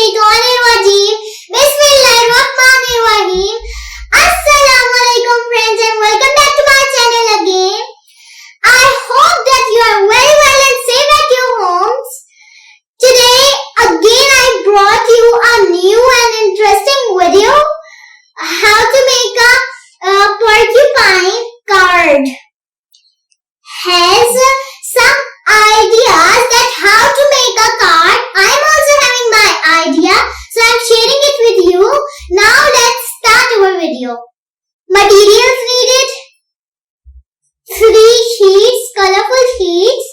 Minesh-shaytanir-rajim. Bismillahir-rahmanir-rahim. Assalamualaikum friends and welcome back to my channel again. I hope that you are very well and safe at your homes. Today again I brought you a new and interesting video. How to make a porcupine card. Has some ideas that how to make a card. I'm also having my idea, so I'm sharing it with you. Now let's start our video. Materials needed: 3 sheets, colorful sheets.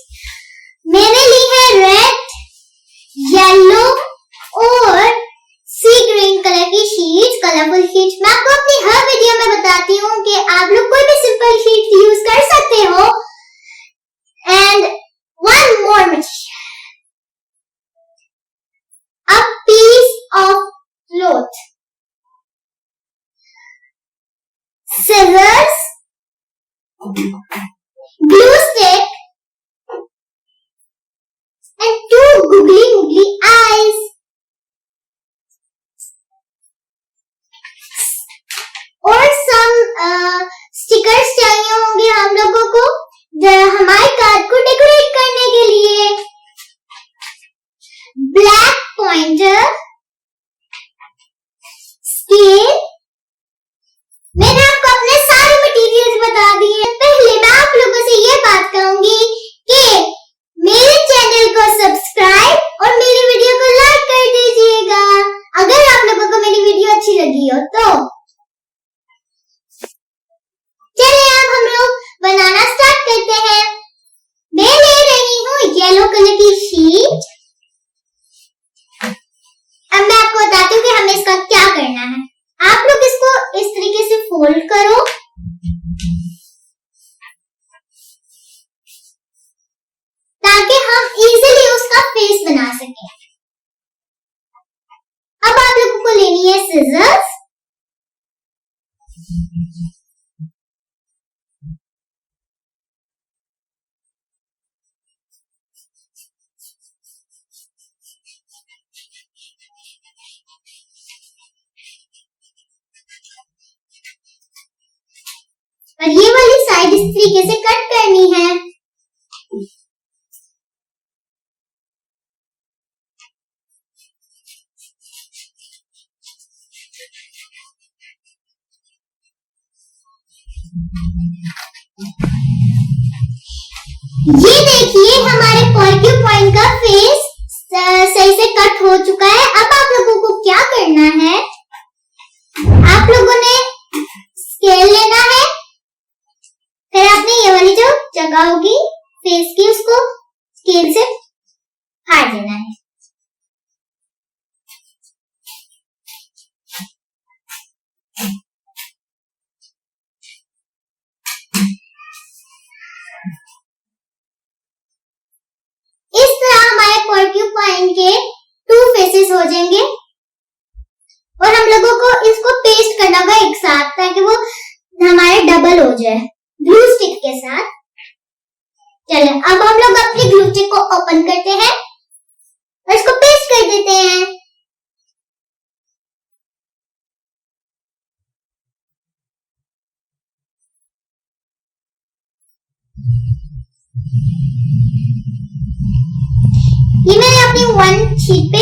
मैंने ली है red, yellow और सी green colour की sheets, colourful sheets. मैं आपको अपनी हर video में बताती हूँ कि आप लोग कोई भी सिंपल शीट यूज कर सकते हो। And one more material, a piece of cloth, scissors, glue stick, and 2 googly eyes. और some stickers चाहिए होंगे हम लोगों को हमारे कार्ड को डेकोरेट करने के लिए। Black pointer, scale. मैंने आपको अपने सारे मटेरियल्स बता दिए। पहले मैं आप लोगों से ये बात कहूंगी कि मेरे चैनल को सब्सक्राइब और मेरी वीडियो को लाइक कर दीजिएगा अगर आप लोगों को मेरी वीडियो अच्छी लगी हो तो। चलिए अब हम लोग बनाना स्टार्ट करते हैं। मैं ले रही हूँ येलो कलर की शीट। अब मैं आपको बताती हूँ कि हमें इसका क्या करना है। आप लोग इसको इस तरीके से फोल्ड करो ताकि हम इजीली उसका फेस बना सकें। अब आप लोगों को लेनी है सिजर्स। और ये वाली साइड इस तरीके से कट करनी है। ये देखिए हमारे porcupine का फेस सही से कट हो चुका है। अब आप लोगों को क्या करना है, आप लोगों ने स्केल लेना है, फिर आपने ये वाली जो जगह होगी फेस की उसको स्केल से फाड़ देना है। इस तरह हमारे porcupine के 2 फेसेस हो जाएंगे और हम लोगों को इसको पेस्ट करना होगा एक साथ ताकि वो हमारे डबल हो जाए ग्लू स्टिक के साथ। चलिए अब हम लोग अपनी ग्लू स्टिक को ओपन करते हैं और इसको पेस्ट कर देते हैं। ये मैंने अपनी 1 शीट पे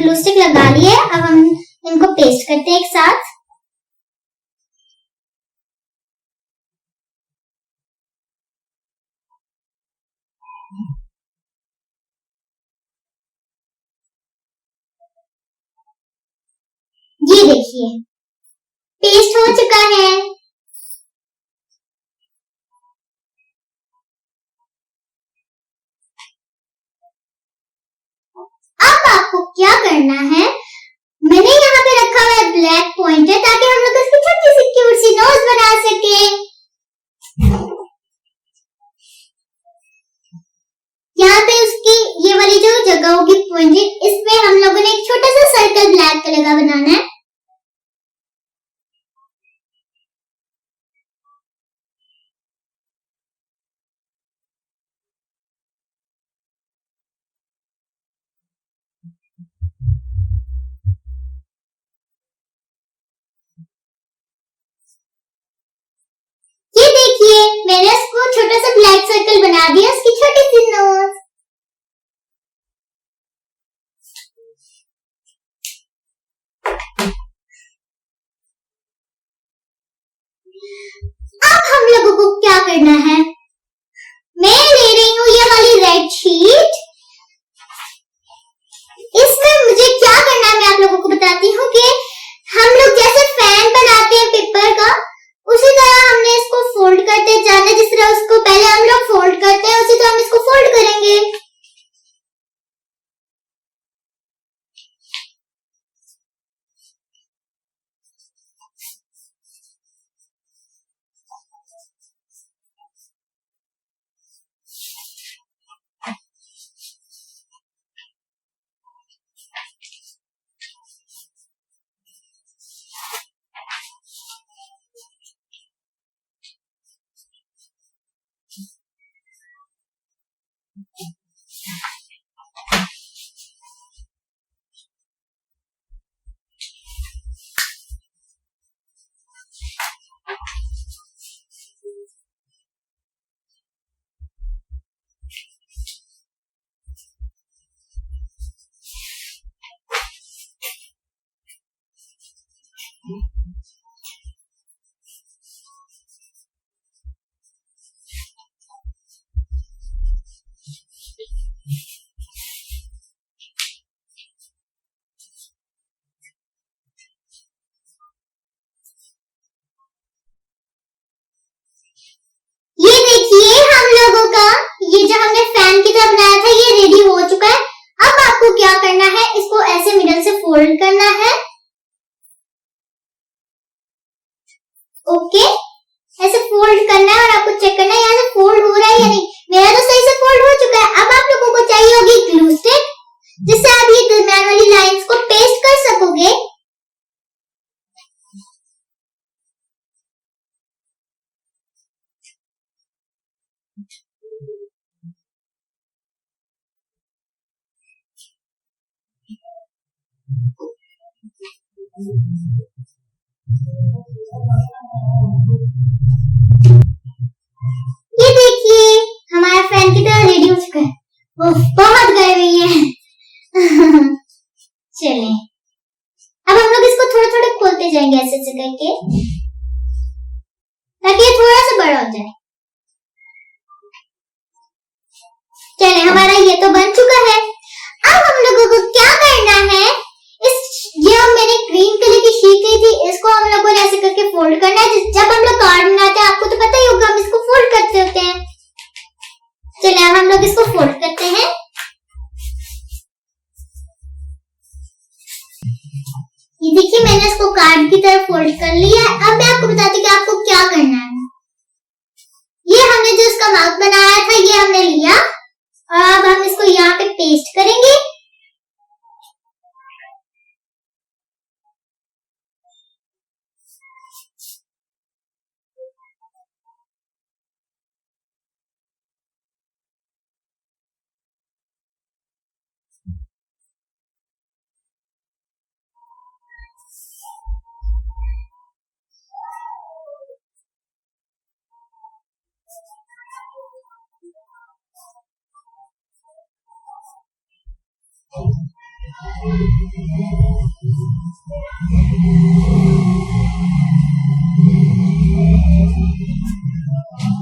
ग्लू स्टिक लगा ली है। अब हम इनको पेस्ट करते हैं एक साथ। ये देखिए पेस्ट हो चुका है। अब आपको क्या करना है, मैंने यहाँ पे रखा हुआ है ब्लैक पॉइंटर ताकि हम लोग उसकी छोटी सी क्यूट सी नोज बना सके। यहाँ पे उसकी ये वाली जो जगह होगी पॉइंटेड, इसमें हम लोगों ने एक छोटा सा सर्कल ब्लैक कलर का बनाना है। बना दी उसकी छोटी सी नोज। अब हम लोगों को क्या करना है, मैं ले रही हूँ ये वाली रेड शीट। इसमें मुझे क्या करना है मैं आप लोगों को बताती हूँ कि हम लोग जैसे फैन बनाते हैं पेपर का, उसी तरह हमने इसको फोल्ड करते जाना। जिस तरह उसको पहले हम लोग फोल्ड करते हैं उसी तरह हम इसको फोल्ड करेंगे। ये देखिए हम लोगों का ये जो हमने फैन की तरह बनाया था ये रेडी हो चुका है। अब आपको क्या करना है, इसको ऐसे मिडल से फोल्ड करना है। ओके, ऐसे फोल्ड करना है और आपको चेक करना है यहाँ से फोल्ड हो रहा है या नहीं। मेरा तो सही से फोल्ड हो चुका है। अब आप लोगों को चाहिए होगी ग्लू स्टिक, जिससे आप ये दरमियान वाली लाइंस को पेस्ट कर सकोगे। ये देखिए हमारा फैन की तरह रेडी हो चुका है। बहुत गर्मी है। चले अब हम लोग इसको थोड़े थोड़े खोलते जाएंगे ऐसे ऐसे करके, ताकि ये थोड़ा सा बड़ा हो जाए। चले हमारा ये तो बन चुका है। अब हम लोगों को क्या करना है, ये मैंने ग्रीन कलर की शीट ली थी, इसको हम लोगों ने ऐसे करके फोल्ड करना है। जब हम लोग कार्ड बनाते हैं आपको तो पता ही होगा हम इसको फोल्ड करते होते हैं। चलिए अब हम लोग इसको फोल्ड करते हैं। ये देखिए मैंने इसको कार्ड की तरह फोल्ड कर लिया है। अब मैं आपको बताती हूँ कि आपको क्या करना है। ये हमने जो इसका मार्क बनाया था ये हमने लिया और अब हम इसको यहाँ पे पेस्ट करेंगे।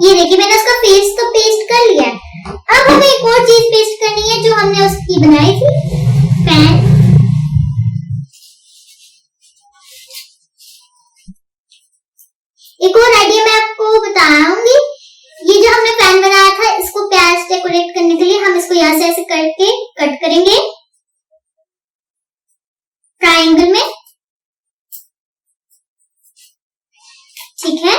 ये देखिए मैंने उसका फेस तो पेस्ट कर लिया है। अब हमें एक और चीज पेस्ट करनी है जो हमने उसकी बनाई थी, फैन। एक और आइडिया मैं आपको बताऊंगी। ये जो हमने फैन बनाया था इसको प्यार से डेकोरेट करने के लिए हम इसको यहाँ से ऐसे करके कट करेंगे ट्रायंगल में। ठीक है,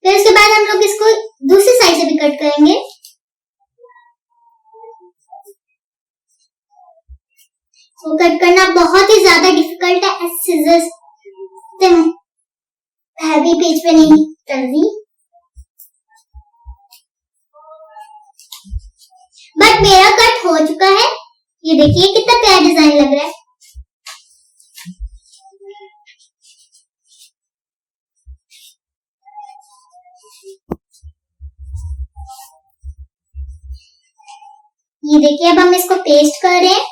फिर उसके बाद हम लोग इसको दूसरी साइड से भी कट करेंगे। वो कट करना बहुत ही ज्यादा डिफिकल्ट है, सिजर्स से हैवी पेज पे नहीं चल रही, बट मेरा कट हो चुका है। ये देखिए कितना प्यारा डिजाइन लग रहा है। ये देखिए अब हम इसको पेस्ट कर रहे हैं।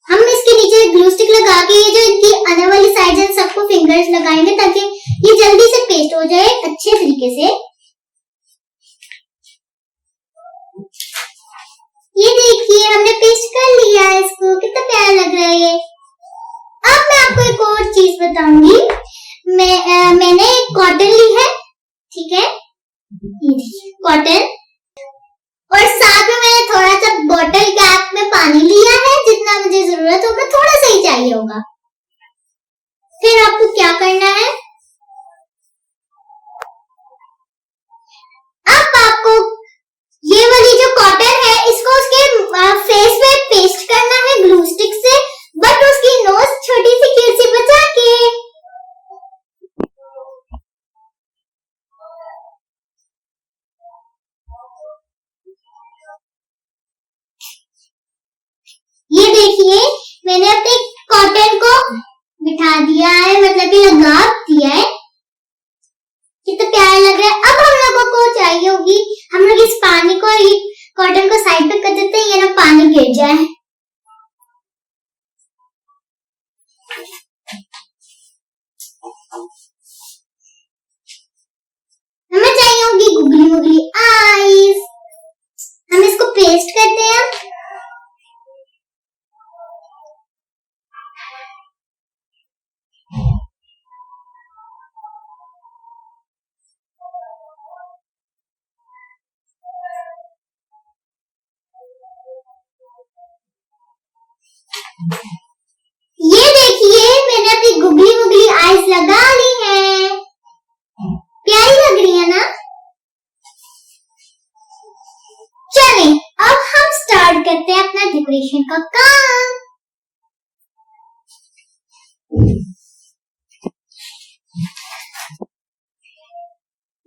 हम इसके नीचे ग्लू स्टिक लगा के ये जो इनकी अंदर वाली साइड है सबको फिंगर्स लगाएंगे ताकि ये जल्दी से पेस्ट हो जाए अच्छे तरीके से। ये देखिए हमने पेस्ट कर लिया है इसको, कितना प्यारा लग रहा है ये। अब मैं आपको एक और चीज बताऊंगी। मैंने एक कॉटन ली है, ठीक है, ये देखिए कॉटन, और साथ में मैंने थोड़ा सा बॉटल कैप में पानी लिया है, जितना मुझे जरूरत होगा, थोड़ा सा ही चाहिए होगा। फिर आपको क्या करना है, अब आपको ये वाली जो कॉटन है इसको उसके फेस पे पेस्ट करना है ग्लू स्टिक से, बट उसकी नोज छोटी सी कील से बचा के। ये देखिए मैंने अपने कॉटन को बिठा दिया है, मतलब कि लगा दिया है, कितना प्यारा लग रहा है। अब हम लोगों को चाहिए होगी, हम लोग इस पानी को, ये कॉटन को साइड पे कर देते हैं, ये ना पानी गिर जाए। हमें चाहिए होगी गुगली मुगली आईज, हम इसको पेस्ट करते हैं। ये देखिए मैंने अपनी गुगली मुगली आईज लगा ली है, प्यारी लग रही है ना। चलें अब हम स्टार्ट करते हैं अपना डेकोरेशन का काम।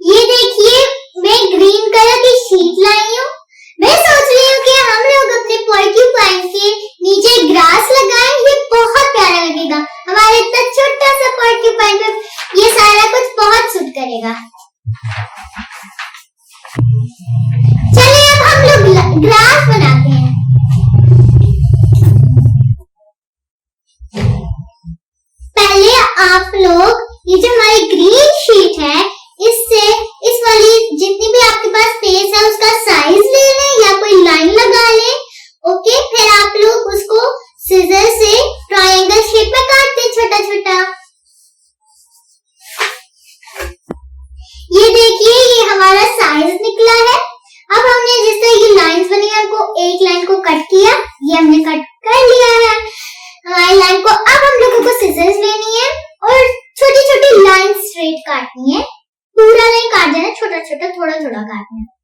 ये देखिए मैं ग्रीन कलर की शीट लाई हूँ। मैं सोच रही हूँ कि हम लोग अपने porcupine के नीचे ग्रास लगाएं, ये बहुत प्यारा लगेगा। हमारे इतना छोटा सा porcupine पे ये सारा कुछ बहुत सूट करेगा। चलिए अब हम लोग ग्रास बनाते हैं। पहले आप लोग ये जो हमारी ग्रीन शीट है, इससे इस वाली जितनी भी आपके पास स्पेस है उसका साइज ले लें या कोई लाइन लगा लें। ओके, फिर आप लोग उसको सीजर से ट्रायंगल शेप में काटते हैं छोटा छोटा। ये देखिए ये हमारा साइज निकला है। अब हमने जिस तरह ये लाइंस बनी है उनको एक लाइन को कट किया, ये हमने कट कर लिया है हमारी लाइन को। अब हम लोगों को सीजर्स लेनी है और छोटी छोटी लाइन स्ट्रेट काटनी है, पूरा नहीं काट देना, छोटा छोटा थोड़ा थोड़ा काटना है।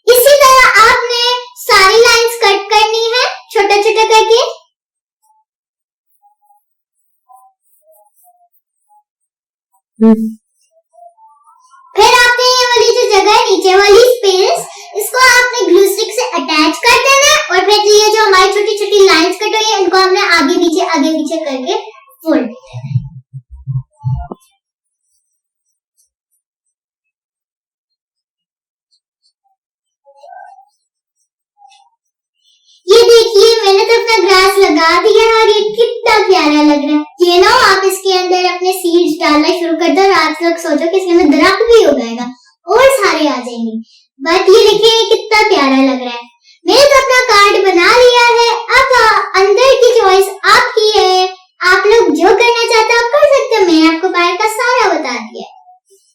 इसी तरह आपने सारी लाइंस कट करनी है छोटा छोटा करके। फिर आपने ये वाली जो जगह है नीचे वाली स्पेस, इसको आपने ग्लू स्टिक से अटैच कर देना है और फिर ये जो हमारी छोटी छोटी लाइंस कट हुई है इनको हमने आगे पीछे करके फोल्ड कर देना है। ये देखिए मैंने तो अपना ग्रास लगा दिया है और ये कितना प्यारा लग रहा है। ये ना आप इसके अंदर अपने सीड्स डालना शुरू कर दो और आप लोग सोचो कि इसके अंदर दरख्त भी हो जाएगा और सारे आ जाएंगे। बट ये देखिए कितना प्यारा लग रहा है। मैंने तो अपना कार्ड बना लिया है। अब अंदर की चॉइस आपकी है, आप लोग जो करना चाहते हो आप कर सकते हो। मैंने आपको बाहर का सारा बता दिया।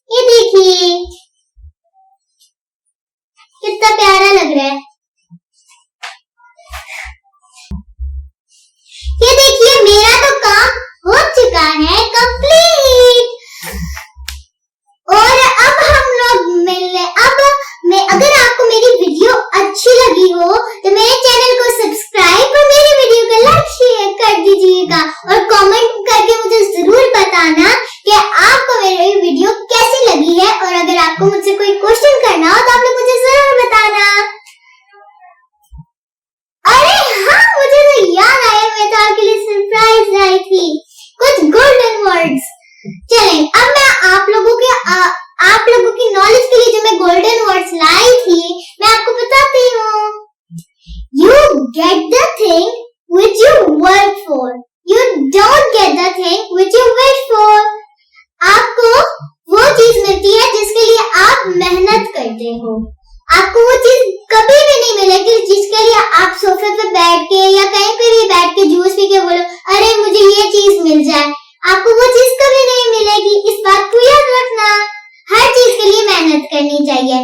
ये देखिए कितना प्यारा लग रहा है। ये देखिए मेरा तो काम हो चुका है कंप्लीट। और अब हम लोग मिलने, अगर आपको मेरी वीडियो अच्छी लगी हो तो मेरे चैनल को सब्सक्राइब और मेरी वीडियो को लाइक शेयर कर दीजिएगा और कमेंट करके मुझे जरूर बताना कि आपको मेरी वीडियो कैसी लगी है। और अगर आपको मुझसे कोई क्वेश्चन करना हो तो आप लोग मुझे जरूर बताना। अरे हाँ, मुझे तो याद आया, मैं तो आपके लिए सरप्राइज लाई थी, कुछ गोल्डन वर्ड्स। चलें, अब मैं आप लोगों की नॉलेज के लिए जो मैं गोल्डन वर्ड्स लाई थी मैं आपको बताती हूँ। You get the thing which you work for. You don't get the thing which you wish for. आपको वो चीज मिलती है जिसके लिए आप मेहनत करते हो। आपको वो चीज कभी भी नहीं मिलेगी जिसके लिए आप सोफे पे बैठ के या कहीं पे भी बैठ के जूस पी के बोलो अरे मुझे ये चीज मिल जाए। आपको वो चीज कभी नहीं मिलेगी। इस बात को याद रखना, हर चीज के लिए मेहनत करनी चाहिए।